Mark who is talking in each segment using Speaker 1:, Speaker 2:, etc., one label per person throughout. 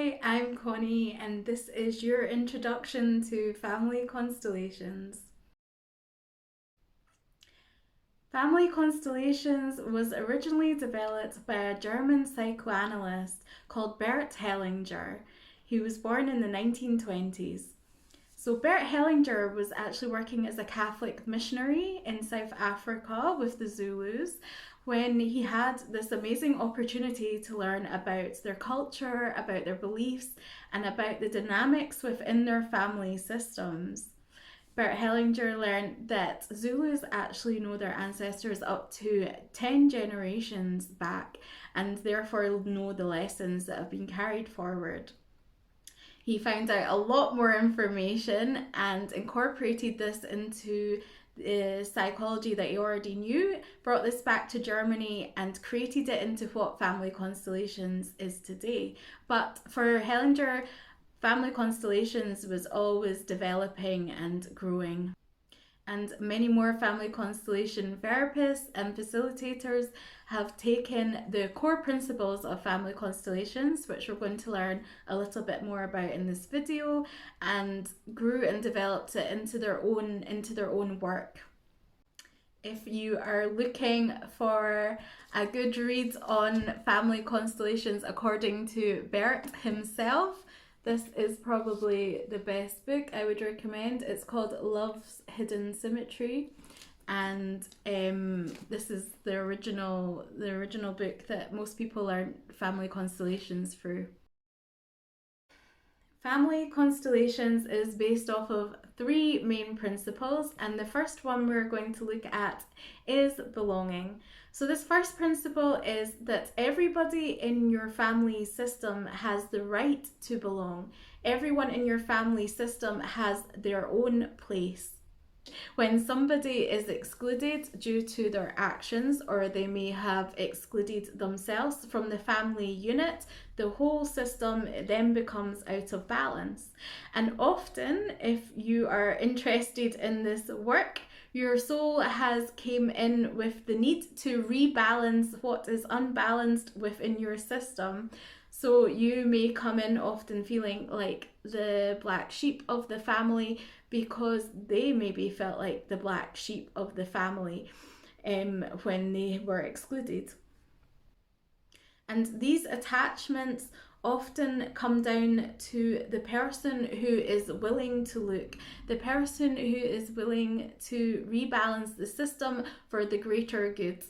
Speaker 1: Hi, I'm Connie, and this is your introduction to Family Constellations. Family Constellations was originally developed by a German psychoanalyst called Bert Hellinger. He was born in the 1920s. So, Bert Hellinger was actually working as a Catholic missionary in South Africa with the Zulus when he had this amazing opportunity to learn about their culture, about their beliefs, and about the dynamics within their family systems. Bert Hellinger learned that Zulus actually know their ancestors up to 10 generations back and therefore know the lessons that have been carried forward. He found out a lot more information and incorporated this into the psychology that he already knew, brought this back to Germany and created it into what Family Constellations is today. But for Hellinger, Family Constellations was always developing and growing, and many more family constellation therapists and facilitators have taken the core principles of family constellations, which we're going to learn a little bit more about in this video, and grew and developed it into their own work. If you are looking for a good read on family constellations according to Bert himself, this is probably the best book I would recommend. It's called Love's Hidden Symmetry, and this is the original book that most people learn family constellations through. Family constellations is based off of three main principles, and the first one we're going to look at is belonging. So, this first principle is that everybody in your family system has the right to belong. Everyone in your family system has their own place. When somebody is excluded due to their actions, or they may have excluded themselves from the family unit, the whole system then becomes out of balance. And often, if you are interested in this work, your soul has came in with the need to rebalance what is unbalanced within your system. So you may come in often feeling like the black sheep of the family because they maybe felt like the black sheep of the family when they were excluded. And these attachments often come down to the person who is willing to look, the person who is willing to rebalance the system for the greater good.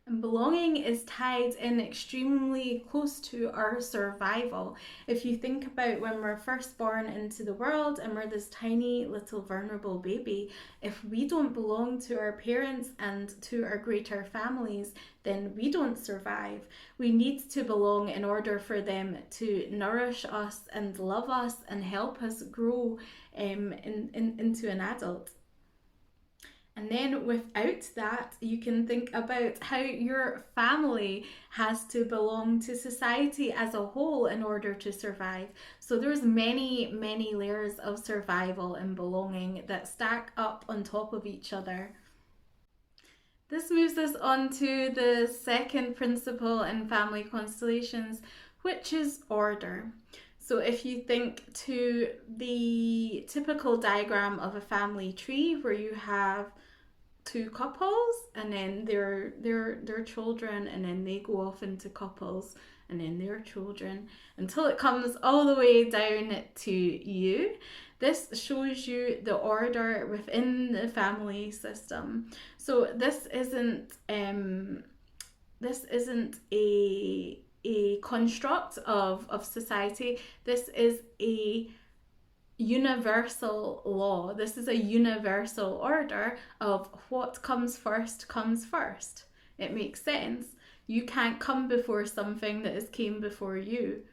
Speaker 1: And belonging is tied in extremely close to our survival. If you think about when we're first born into the world and we're this tiny little vulnerable baby, if we don't belong to our parents and to our greater families, then we don't survive. We need to belong in order for them to nourish us and love us and help us grow into an adult. And then without that, you can think about how your family has to belong to society as a whole in order to survive. So there's many, many layers of survival and belonging that stack up on top of each other. This moves us on to the second principle in family constellations, which is order. So if you think to the typical diagram of a family tree where you have two couples and then their children, and then they go off into couples and then their children until it comes all the way down to you. This shows you the order within the family system. So this isn't a construct of society. This is a universal law. This is a universal order of what comes first comes first. It makes sense. You can't come before something that has came before you.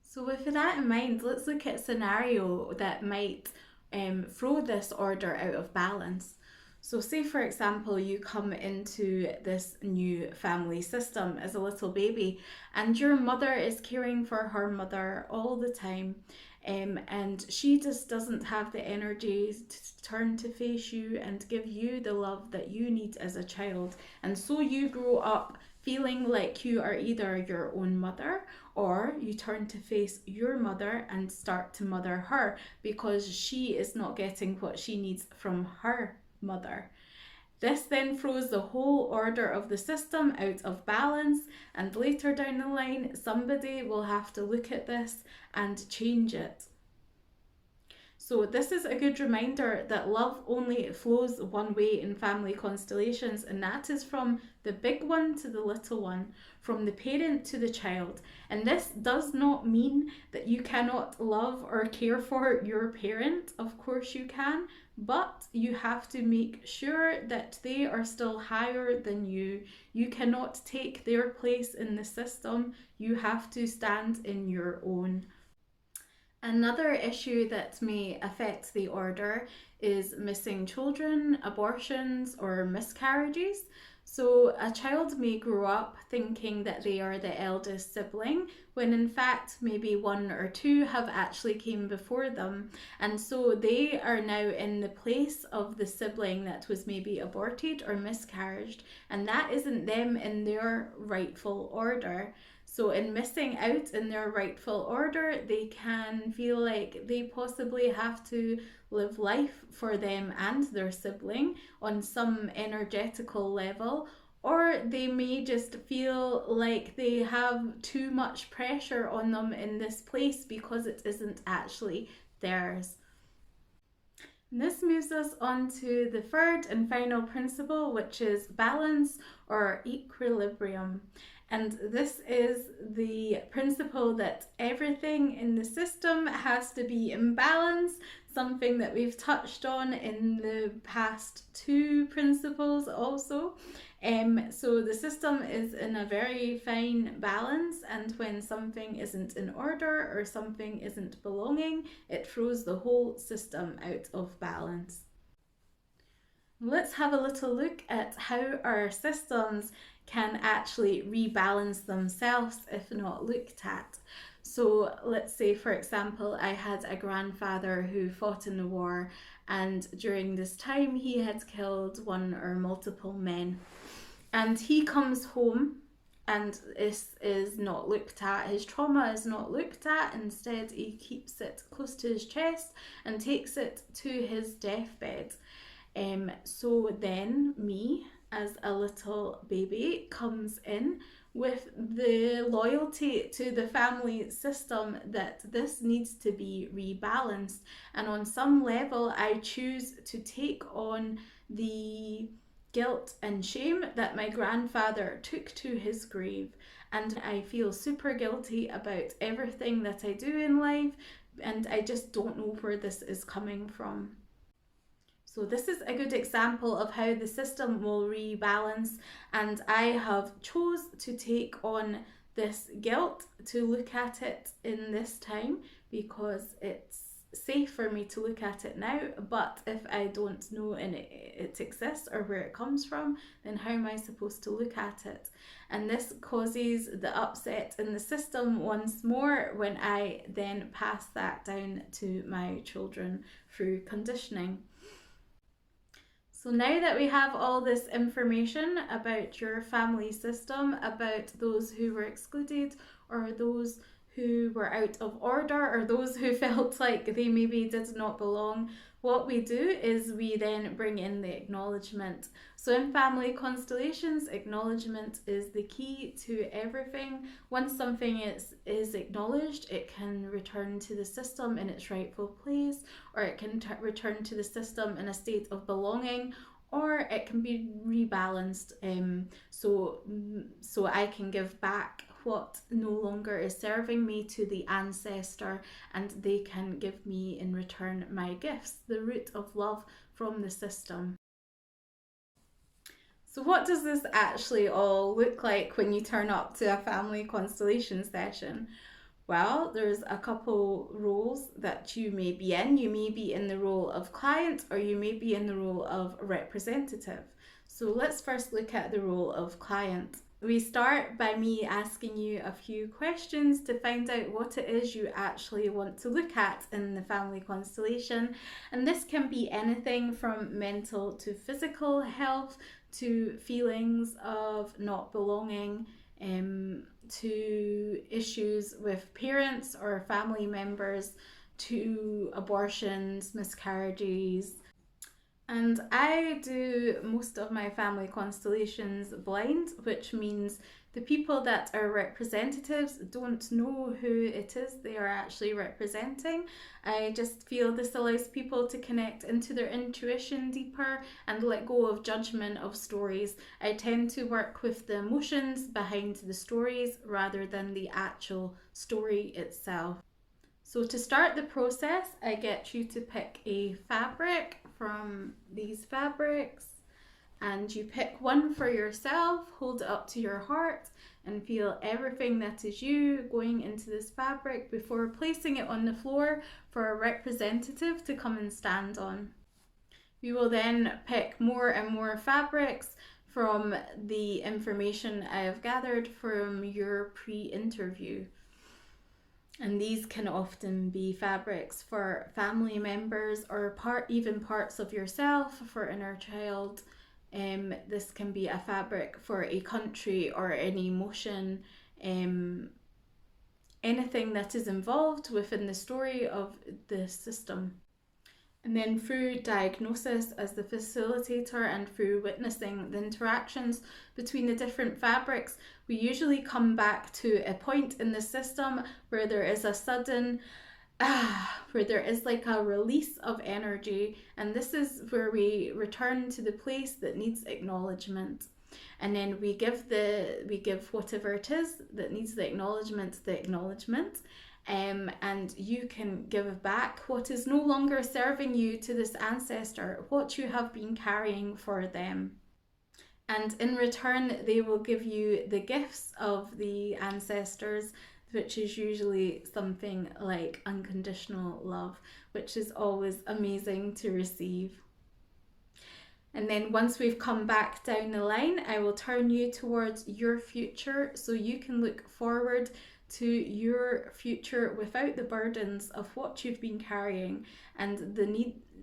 Speaker 1: So with that in mind, let's look at a scenario that might throw this order out of balance. So say for example, you come into this new family system as a little baby and your mother is caring for her mother all the time. And she just doesn't have the energy to turn to face you and give you the love that you need as a child. And so you grow up feeling like you are either your own mother, or you turn to face your mother and start to mother her because she is not getting what she needs from her mother. This then throws the whole order of the system out of balance, and later down the line, somebody will have to look at this and change it. So, this is a good reminder that love only flows one way in family constellations, and that is from the big one to the little one, from the parent to the child. And this does not mean that you cannot love or care for your parent. Of course, you can, but you have to make sure that they are still higher than you. You cannot take their place in the system, you have to stand in your own. Another issue that may affect the order is missing children, abortions, or miscarriages. So, a child may grow up thinking that they are the eldest sibling, when in fact maybe one or two have actually came before them. And so they are now in the place of the sibling that was maybe aborted or miscarried, and that isn't them in their rightful order. So, in missing out in their rightful order, they can feel like they possibly have to live life for them and their sibling on some energetical level, or they may just feel like they have too much pressure on them in this place because it isn't actually theirs. And this moves us on to the third and final principle, which is balance or equilibrium. And this is the principle that everything in the system has to be in balance, something that we've touched on in the past two principles also. So the system is in a very fine balance, and when something isn't in order or something isn't belonging, it throws the whole system out of balance. Let's have a little look at how our systems can actually rebalance themselves if not looked at. So, let's say, for example, I had a grandfather who fought in the war, and during this time he had killed one or multiple men. And he comes home, and this is not looked at. His trauma is not looked at. Instead, he keeps it close to his chest and takes it to his deathbed. So then me, as a little baby, comes in with the loyalty to the family system that this needs to be rebalanced. And on some level, I choose to take on the guilt and shame that my grandfather took to his grave. And I feel super guilty about everything that I do in life, and I just don't know where this is coming from. So this is a good example of how the system will rebalance, and I have chose to take on this guilt to look at it in this time because it's safe for me to look at it now. But if I don't know and it exists or where it comes from, then how am I supposed to look at it? And this causes the upset in the system once more when I then pass that down to my children through conditioning. So now that we have all this information about your family system, about those who were excluded or those who were out of order or those who felt like they maybe did not belong, what we do is we then bring in the acknowledgement. So in family constellations, acknowledgement is the key to everything. Once something is acknowledged, it can return to the system in its rightful place, or it can return to the system in a state of belonging, or it can be rebalanced. So I can give back what no longer is serving me to the ancestor, and they can give me in return my gifts, the root of love from the system. So what does this actually all look like when you turn up to a family constellation session? Well, there's a couple roles that you may be in. You may be in the role of client, or you may be in the role of representative. So let's first look at the role of client. We start by me asking you a few questions to find out what it is you actually want to look at in the family constellation. And this can be anything from mental to physical health, to feelings of not belonging, to issues with parents or family members, to abortions, miscarriages. And I do most of my family constellations blind, which means the people that are representatives don't know who it is they are actually representing. I just feel this allows people to connect into their intuition deeper and let go of judgment of stories. I tend to work with the emotions behind the stories rather than the actual story itself. So to start the process, I get you to pick a fabric from these fabrics, and you pick one for yourself, hold it up to your heart, and feel everything that is you going into this fabric before placing it on the floor for a representative to come and stand on. We will then pick more and more fabrics from the information I have gathered from your pre-interview. And these can often be fabrics for family members or even parts of yourself for inner child. This can be a fabric for a country or an emotion, anything that is involved within the story of the system. And then through diagnosis as the facilitator and through witnessing the interactions between the different fabrics, we usually come back to a point in the system where there is a sudden where there is like a release of energy, and this is where we return to the place that needs acknowledgement. And then we give whatever it is that needs the acknowledgement, and you can give back what is no longer serving you to this ancestor, what you have been carrying for them. And in return, they will give you the gifts of the ancestors, which is usually something like unconditional love, which is always amazing to receive. And then once we've come back down the line, I will turn you towards your future so you can look forward to your future without the burdens of what you've been carrying and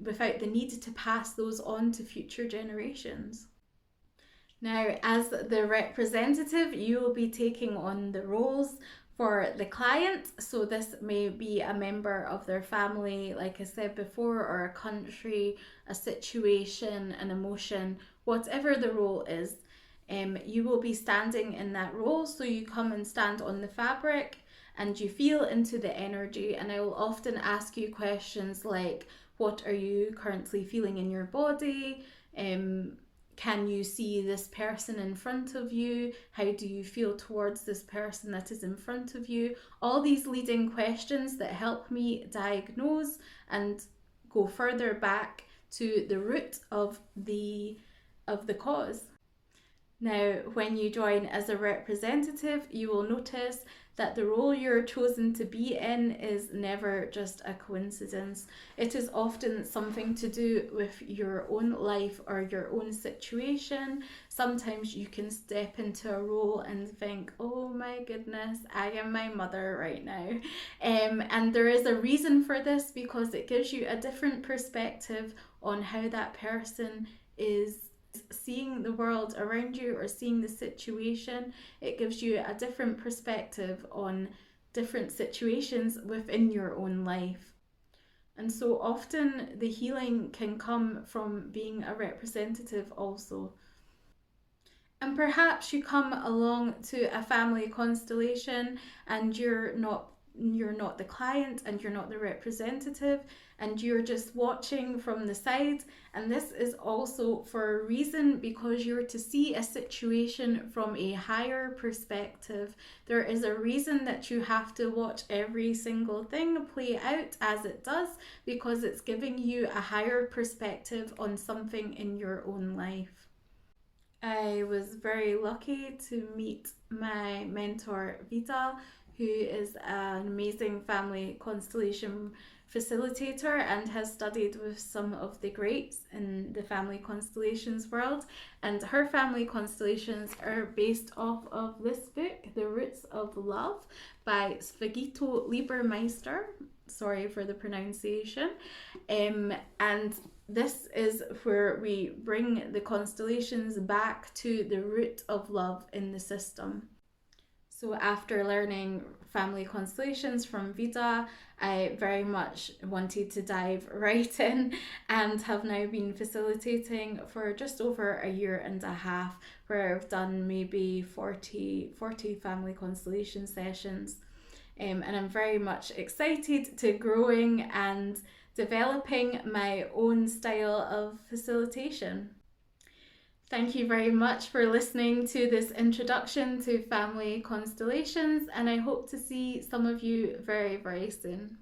Speaker 1: without the need to pass those on to future generations. Now, as the representative, you will be taking on the roles for the client. So, this may be a member of their family, like I said before, or a country, a situation, an emotion, whatever the role is. You will be standing in that role. So, you come and stand on the fabric and you feel into the energy. And I will often ask you questions like, what are you currently feeling in your body? Can you see this person in front of you? How do you feel towards this person that is in front of you? All these leading questions that help me diagnose and go further back to the root of the cause. Now, when you join as a representative, you will notice that the role you're chosen to be in is never just a coincidence. It is often something to do with your own life or your own situation. Sometimes you can step into a role and think, oh my goodness, I am my mother right now. And there is a reason for this because it gives you a different perspective on how that person is seeing the world around you or seeing the situation. It gives you a different perspective on different situations within your own life. And so often the healing can come from being a representative also. And perhaps you come along to a family constellation and you're not the client and you're not the representative and you're just watching from the side, and this is also for a reason, because you're to see a situation from a higher perspective. There is a reason that you have to watch every single thing play out as it does, because it's giving you a higher perspective on something in your own life. I was very lucky to meet my mentor Vita, who is an amazing family constellation facilitator and has studied with some of the greats in the family constellations world. And her family constellations are based off of this book, The Roots of Love by Svagito Liebermeister. Sorry for the pronunciation. And this is where we bring the constellations back to the root of love in the system. So after learning family constellations from Vida, I very much wanted to dive right in and have now been facilitating for just over a year and a half, where I've done maybe 40 family constellation sessions. And I'm very much excited to growing and developing my own style of facilitation. Thank you very much for listening to this introduction to family constellations, and I hope to see some of you very, very soon.